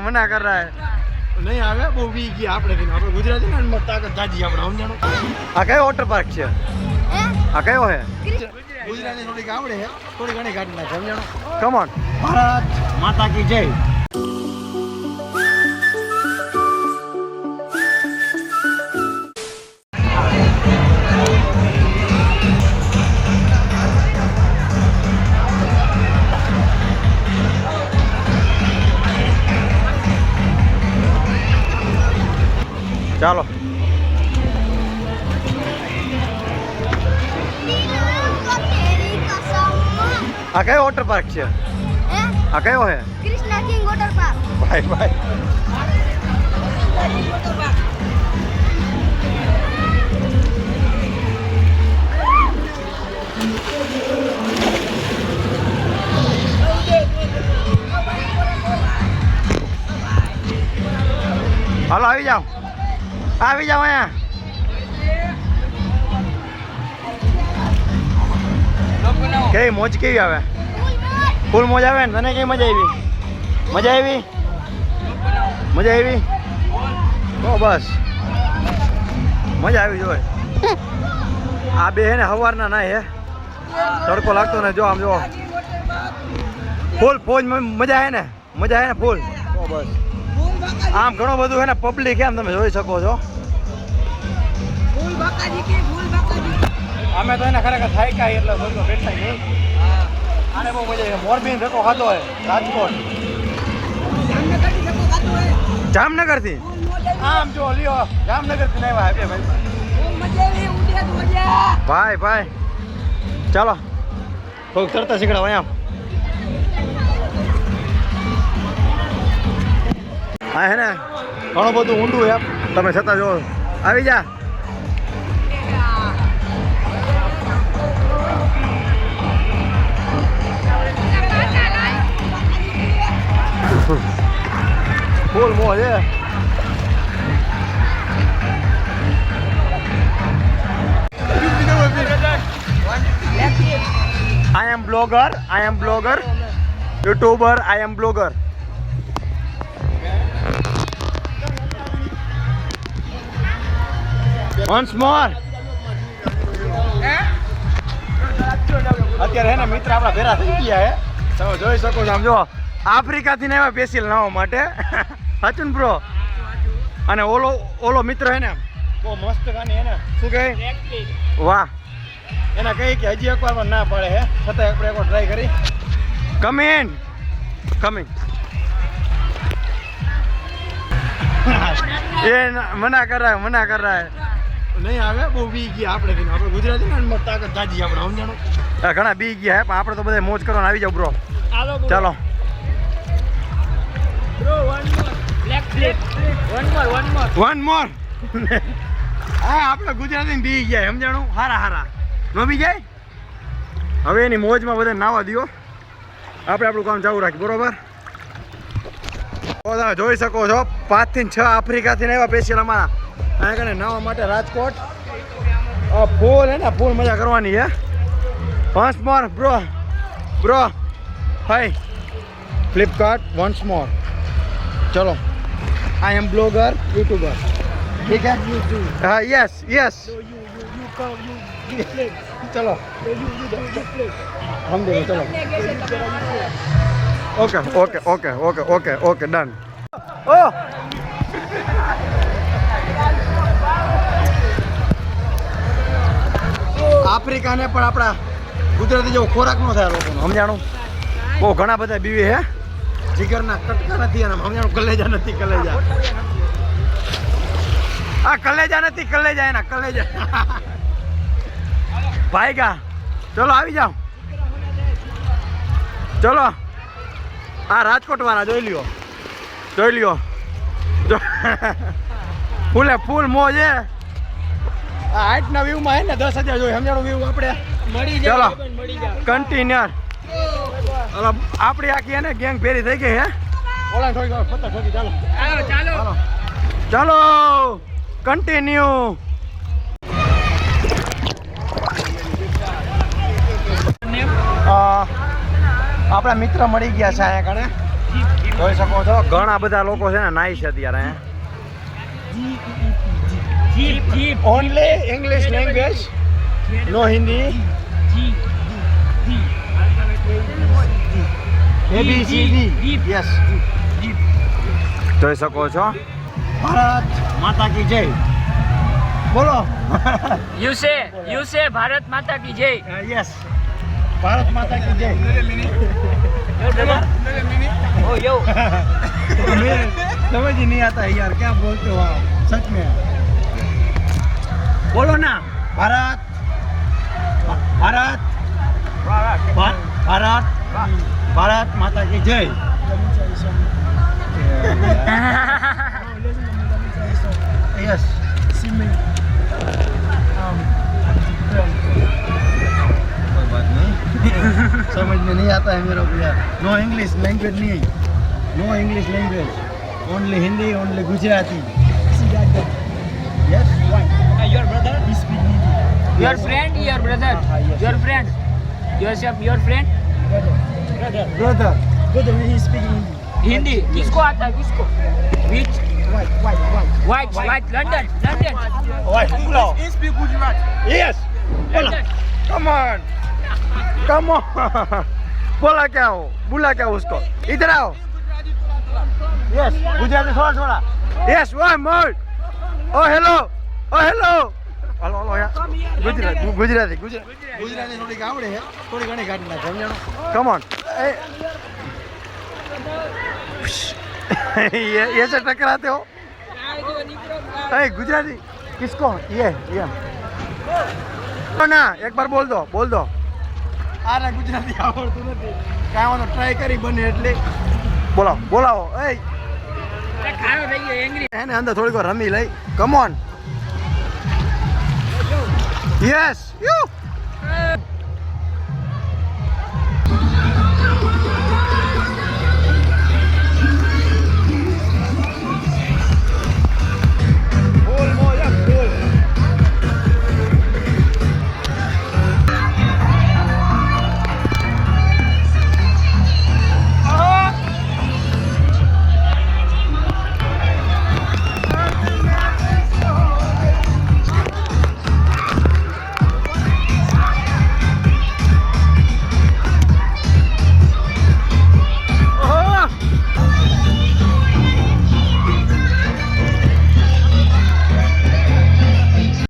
मना कर रहा है नहीं आवे वो भी गया આપણે કે આપણે ગુજરાતી ને મત તાકાત જાજી આપણે સમજાણો આ કયો વોટર પાર્ક છે આ કયો હે ગુજરાતી થોડી આવડે હે થોડી ઘણી ગાડી ના સમજાણો કમ ઓન ભારત માતા કી જય ચાલો આ કયો વોટર પાર્ક છે આ કયો હે કૃષ્ણા કિંગ વોટર પાર્ક ભાઈ ભાઈ હાલો આવી જાઓ અહીંયા કેવી મોજ કેવી આવે ફૂલ મોજ આવે ને તને કેવી મજા આવી તો બસ મજા આવી જોઈએ આ બે હે ને સવારના ના હે તડકો લાગતો ને જો આમ જો ફૂલ ફોજ મજા આવે ને ફૂલ તો બસ આમ ઘણું બધું હે ને પબ્લિક એમ તમે જોઈ શકો છો અમે તો એને ખરેખર થાય કાંઈ એટલે બધું બેઠા નહીં આને બહુ મજા આવે મોરબી ધક્કો ખાતો હોય રાજકોટ જામનગરથી આમ જો લ્યો જામનગરથી નહીં આવ્યા ભાઈ ચાલો થોડુંક તરતા શીખડાવો અહીંયા હા હે ને ઘણું બધું ઊંડું એમ તમે છતાં જો આવી જા ફૂલ મોજ હે I am blogger, YouTuber, I am blogger. Once more. અત્યારે હે ને મિત્ર આપણા ભેરા થઈ ગયા હે તમે જોઈ શકો છો આમ જો આફ્રિકાથી ને આવ્યા સ્પેશિયલ નાવા માટે હચુન બ્રો અને ઓલો મિત્ર હે ને બહુ મસ્ત ગાની હે ને શું કહે વાહ એના કહી કે હજી એકવાર પણ ના પડે હે છતાં આપણે એકવાર ટ્રાય કરી કમિંગ એ મના કર રહા હે નહીં આવે બહુ બી ગયા આપણે કીધું આપણે ગુજરાતી ને તાકાત જાજી આપણે સમજાણો ઘણા બી ગયા હે પણ આપણે તો બધા મોજ કરવાના આવી જાવ બ્રો ચાલો વન મોર હા આપણે ગુજરાતી બી ગયા સમજાણું હારા ન બી જાય હવે એની મોજમાં બધા નાવા દો આપણે આપણું કામ ચાલુ રાખીએ બરોબર તમે જોઈ શકો છો 5 થી 6 આફ્રિકાથી આવ્યા સ્પેશિયલ અમારા અહીંયા કને નાવા માટે રાજકોટ ફૂલ હે ને ફૂલ મજા કરવાની હે વન્સ મોર બ્રો હાય ફ્લિપકાર્ટ વન્સ મોર ચલો आई एम ब्लॉगर यूट्यूबर ठीक है हाँ यस चलो हम दोनों चलो ओके डन ओ आफ्रिका ने पण आपड़ा गुजराती जो खोराक नो थाय लोकोनो समजाणो बહુ ઘણા બધા બીવે હે જીગરના કટકા નથી અને સમજાણું કલેજા નથી આ કલેજા નથી એના કલેજા ભાઈગા ચલો આવી જાઓ ચલો આ રાજકોટ વાળા જોઈ લ્યો ફૂલે ફૂલ મોજ હે આ હાઈટના વ્યૂમાં હે ને 10,000 જોઈ સમજાણું વ્યૂ આપણે મળી જાય કન્ટિન્યુઅર આપણી આખી હે ને ગેંગ ભેરી થઈ ગઈ હે ઓલા થોડી વાર પત્તા ઠોકી ચાલો કન્ટિન્યુ આપણા મિત્ર મળી ગયા છે અહીંયા કણે જોઈ શકો છો ઘણા બધા લોકો છે ને નાઈ છે અત્યારે ઓનલી ઇંગ્લિશ લેંગ્વેજ નો હિન્દી ABCD યસ જોઈ શકો છો ભારત માતા કી જય બોલો You say ભારત માતા કી જય. यस भारत माता की जय Oh yo. समझ ही नहीं आता है यार क्या बोलते हो आप सच में बोलो ना भारत भारत भारत भारत माता की जय यस कोई बात नहीं समझ में नहीं आता है मेरे को यार नो इंग्लिश लैंग्वेज नहीं no English language only Hindi only Gujarati yes Your brother? Your friend? Your brother? Your friend? Yourself, your friend? Brother he speak Hindi. Hindi. किसको आता है किसको? Which? White. White. London. ओए बोलो He speak Gujarati. यस बोलो come on बोला क्या हो बोला क्या उसको इधर आओ यस गुजराती थोड़ा यस वन मोर ओ हेलो हेलो हेलो यार गुजराती થોડી આવડે છે થોડી ઘણી કાઢી નાખે સમજાણો કમ ઓન ये से टकराते हो ए गुजराती किसको ये ना एक बार बोल दो આને ગુજરાતી આવડતું નથી કાંઈ વાંધો ટ્રાય કરી બને એટલે બોલાવો એ ખાનો થઈ ગયો એંગ્રી. એને અંદર થોડીક વાર રમી લઈ કમ ઓન યસ યુ